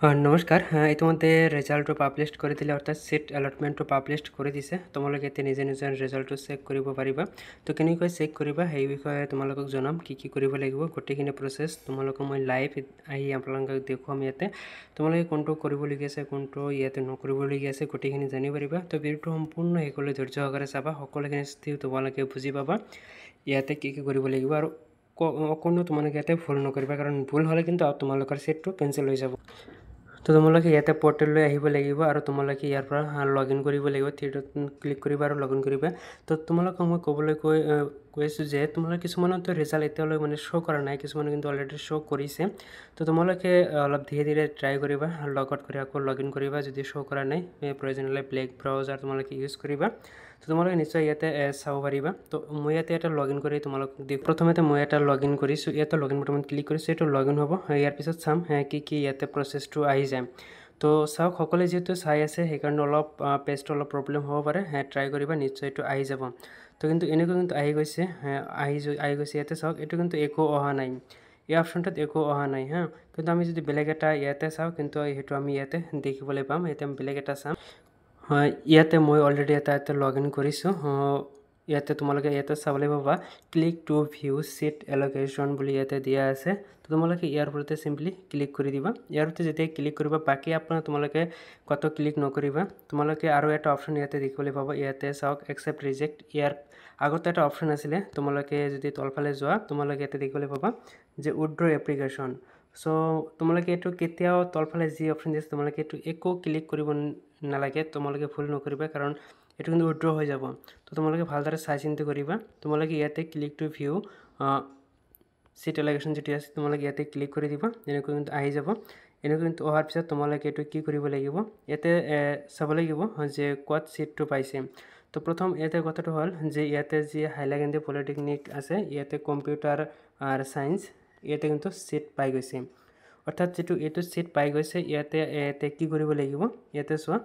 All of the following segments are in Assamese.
নমস্কাৰ ইতিমধ্যে ৰেজাল্টটো পাব্লিছ কৰি দিলে অৰ্থাৎ সিট এলটমেণ্টটো পাব্লিছ কৰি দিছে তোমালোকে এতিয়া নিজে নিজৰ ৰিজাল্টটো চেক কৰিব পাৰিবা তো কেনেকৈ চেক কৰিবা সেই বিষয়ে তোমালোকক জনাম কি কৰিব লাগিব গোটেইখিনি প্ৰচেছ তোমালোকক মই লাইভ আহি আপোনালোকক দেখুৱাম ইয়াতে তোমালোকে কোনটো কৰিবলগীয়া আছে কোনটো ইয়াতে নকৰিবলগীয়া আছে গোটেইখিনি জানিব পাৰিবা তো ভিডিঅ'টো সম্পূৰ্ণ সকলোৱে ধৈৰ্য সহকাৰে চাবা সকলোখিনি তোমালোকে বুজি পাবা ইয়াতে কি কৰিব লাগিব আৰু কোনো তোমালোকে ইয়াতে ভুল নকৰিবা কাৰণ ভুল হ'লে কিন্তু তোমালোকৰ সিটটো কেনসেল হৈ যাব তো তোমালোকে ইয়াতে পোৰ্টেললৈ আহিব লাগিব আৰু তোমালোকে ইয়াৰ পৰা লগইন কৰিব লাগিব থিয়েটাৰত ক্লিক কৰিবা আৰু লগইন কৰিবা তো তোমালোকক মই ক'বলৈ কৈছোঁ যে তোমালোকে কিছুমানতো ৰিজাল্ট এতিয়ালৈ মানে শ্ব' কৰা নাই কিছুমানে কিন্তু অলৰেডি শ্ব' কৰিছে তো তোমালোকে অলপ ধীৰে ধীৰে ট্ৰাই কৰিবা লগ আউট কৰি আকৌ লগইন কৰিবা যদি শ্ব' কৰা নাই প্ৰয়োজন হ'লে ব্লেক ব্ৰাউজাৰ তোমালোকে ইউজ কৰিবা তো তোমালোকে নিশ্চয় ইয়াতে চাব পাৰিবা তো মই ইয়াতে এটা লগইন কৰি তোমালোকক প্ৰথমতে মই এটা লগইন কৰিছোঁ ইয়াতে লগইন বটনত ক্লিক কৰিছোঁ এইটো লগইন হ'ব ইয়াৰ পিছত চাম কি ইয়াতে প্ৰচেছটো আহি যায় তো চাওক সকলোৱে যেহেতু চাই আছে সেইকাৰণে অলপ পেজটো অলপ প্ৰব্লেম হ'ব পাৰে ট্ৰাই কৰিবা নিশ্চয় এইটো আহি যাব তো কিন্তু এনেকৈ কিন্তু আহি গৈছে ইয়াতে চাওক এইটো কিন্তু একো অহা নাই এই অপশ্যনটোত একো অহা নাই কিন্তু আমি যদি বেলেগ এটা ইয়াতে চাওঁ কিন্তু সেইটো আমি ইয়াতে দেখিবলৈ পাম ইয়াতে আমি বেলেগ এটা চাম হয় ইয়াতে মই অলৰেডি এটা লগইন কৰিছোঁ ইয়াতে তোমালোকে ইয়াতে চাবলৈ পাবা ক্লিক টু ভিউ সিট এলোকেশ্যন বুলি ইয়াতে দিয়া আছে তো তোমালোকে ইয়াৰ ওপৰতে সিম্পলি ক্লিক কৰি দিবা ইয়াৰ ওপৰতে যেতিয়া ক্লিক কৰিবা বাকি তোমালোকে কত ক্লিক নকৰিবা তোমালোকে আৰু এটা অপশ্যন ইয়াতে দেখিবলৈ পাবা ইয়াতে চাওক একসেপ্ট ৰিজেক্ট ইয়াৰ আগতে এটা অপশ্যন আছিলে তোমালোকে যদি তলফালে যোৱা তোমালোকে ইয়াতে দেখিবলৈ পাবা যে উইথড্ৰ এপ্লিকেশ্যন সো তোমালোকে এইটো কেতিয়াও তলফালে যি অপশ্যন দিছে তোমালোকে এইটো একো ক্লিক কৰিব নালাগে তোমালোকে ভুল নকৰিবা কাৰণ এইটো কিন্তু উইথড্ৰ হৈ যাব তো তোমালোকে ভালদৰে চাই চিন্তি কৰিবা তোমালোকে ইয়াতে ক্লিক টু ভিউ সিট এলোকেশ্যন যেটি আছে তোমালোকে ইয়াতে ক্লিক কৰি দিবা এনেকৈ কিন্তু আহি যাব এনেকৈ কিন্তু অহাৰ পিছত তোমালোকে এইটো কি কৰিব লাগিব ইয়াতে চাব লাগিব যে ক'ত সিটটো পাইছে তো প্ৰথম ইয়াতে কথাটো হ'ল যে ইয়াতে যি হাইলাকান্দি পলিটেকনিক আছে ইয়াতে কম্পিউটাৰ আৰু সায়েন্স ইয়াতে কিন্তু সিট পাই গৈছে অৰ্থাৎ যেটো এইটো সিট পাই গৈছে ইয়াতে কি কৰিব লাগিব ইয়াতে চোৱা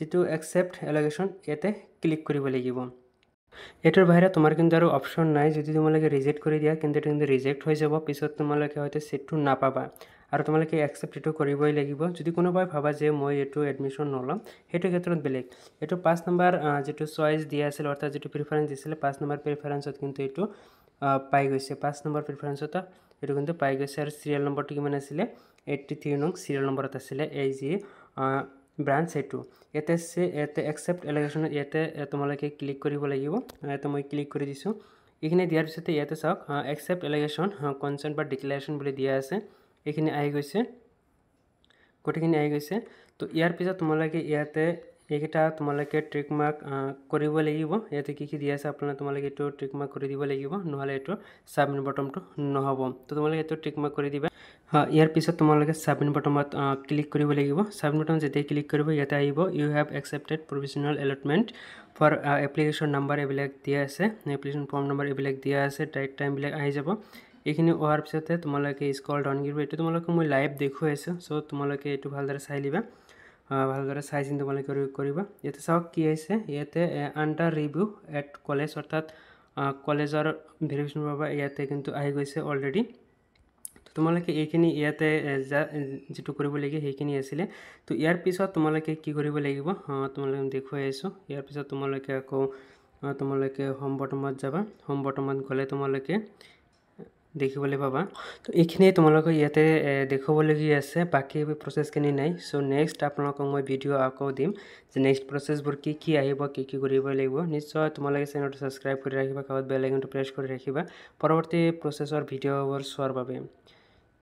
যেটো একসেপ্ট এলোকেশ্যন ইয়াতে ক্লিক কৰিব লাগিব এটাৰ বাহিৰে তোমাৰ কিন্তু আৰু অপশ্যন নাই যদি তোমালোকে ৰিজেক্ট কৰি দিয়া কিন্তু এটা কিন্তু ৰিজেক্ট হৈ যাব পিছত তোমালোকে হয়তো সিটটো নাপাবা আৰু তোমালোকে একসেপ্ট এটো কৰিবই লাগিব যদি কোনোবাই ভাবা যে মই এটো এডমিশন নলম হেতু ক্ষেত্ৰত বেলেগ এটো 5 নম্বৰ যেটো চয়েস দিয়া আছিল অৰ্থাৎ যেটো প্ৰিফাৰেন্স দিছিল 5 নম্বৰ প্ৰিফাৰেন্সত কিন্তু এটো পাই গৈছে 5 নম্বৰ প্ৰিফাৰেন্সত এটো কিন্তু পাই গৈছে আৰু সিৰিয়াল নম্বৰটো কিমান আছিল 83 নং সিৰিয়াল নম্বৰত আছিল এই যে ব্ৰাঞ্চ এটো এতে একসেপ্ট এলোকেশ্যন ইয়াতে তোমালোকে ক্লিক কৰিব লাগিব ইয়াতে মই ক্লিক কৰি দিছো এখানে দিয়াৰ পিছতে ইয়াতে চাওক একসেপ্ট এলোকেশ্যন কনসেন্ট বা ডিক্লাৰেশ্যন বুলি দিয়া আছে এখানে আহি গৈছে গোটেইখিনি আহি গৈছে তো ইয়াৰ পিছত তোমালোকে ইয়াতে এইটা তোমালোকে ট্ৰিক মাৰ্ক কৰিব লাগিব ইয়াতে কি দিয়া আছে তোমালোকে এটো ট্ৰিক মাৰ্ক কৰি দিব লাগিব নহলে এটো সাবমিট বটনটো নহব তো তোমালোকে এটো ট্ৰিক মাৰ্ক কৰি দিবা ইয়াৰ পিছত তোমালোকে সাবমিট বটনত ক্লিক কৰিব লাগিব সাবমিট বটন যেতিয়া ক্লিক কৰিব ইয়াতে আহিব you have accepted provisional allotment for application number এবিলাক দিয়া আছে এপ্লিকেশন ফৰ্ম নাম্বাৰ এবিলাক দিয়া আছে ডাইৰেক্ট টাইম বিলাক আহি যাব এইখিনি অহাৰ পিছতে তোমালোকে স্ক্ৰল ডাউন কৰিব এটো তোমালোকে মই লাইভ দেখুৱাই আছো সো তোমালোকে এটো ভালদৰে চাই লিবা ভালদৰে চাই চিন্তি তোমালোকে কৰিবা ইয়াতে চাওক কি আছে ইয়াতে আন্ডাৰ ৰিভিউ এট কলেজ অৰ্থাৎ কলেজৰ ভেৰিফিকেশন পাবা ইয়াতে কিন্তু আহি গৈছে অলৰেডি তোমালোকে এইখিনি ইয়াতে যেটো কৰিব লাগে সেইখিনি আছিল তো ইয়াৰ পিছত তোমালোকে কি কৰিব লাগিব তোমালোকে দেখুৱাই আছো ইয়াৰ পিছত তোমালোকে আকৌ তোমালোকে হোম বটমত যাবা হোম বটমত গলে তোমালোকে দেখিবলৈ পাবা তো এইখিনি তোমালোকে ইয়াতে দেখুৱাবলগীয়া আছে বাকি প্ৰচেছখিনি নাই সো নেক্সট আপোনালোকক মই ভিডিও আকৌ দিম যে নেক্সট প্ৰচেছবোৰ কি আহিব কি কৰিব লাগিব নিশ্চয় তোমালোকে চেনেলটো সাবস্ক্ৰাইব কৰি ৰাখিবা কাষত বেল আইকনটো প্ৰেছ কৰি ৰাখিবা পৰৱৰ্তী প্ৰচেছৰ ভিডিওবোৰ চোৱাৰ বাবে